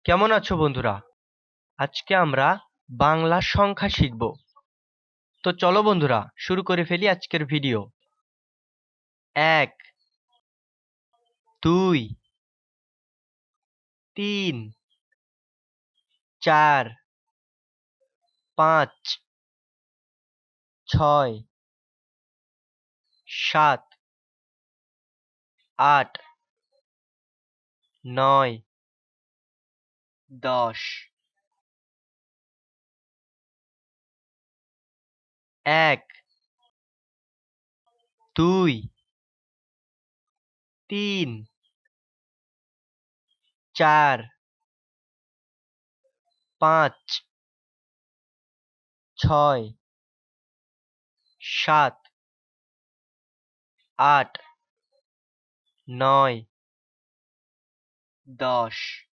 কেমন আছো বন্ধুরা? আজকে আমরা বাংলা সংখ্যা শিখব। তো চলো বন্ধুরা, শুরু করে ফেলি আজকের ভিডিও। 1, 2, 3, 4, 5, 6, 7, 8, 9, 10। 1, 2, 3, 4, 5, 6, 7, 8, 9, 10।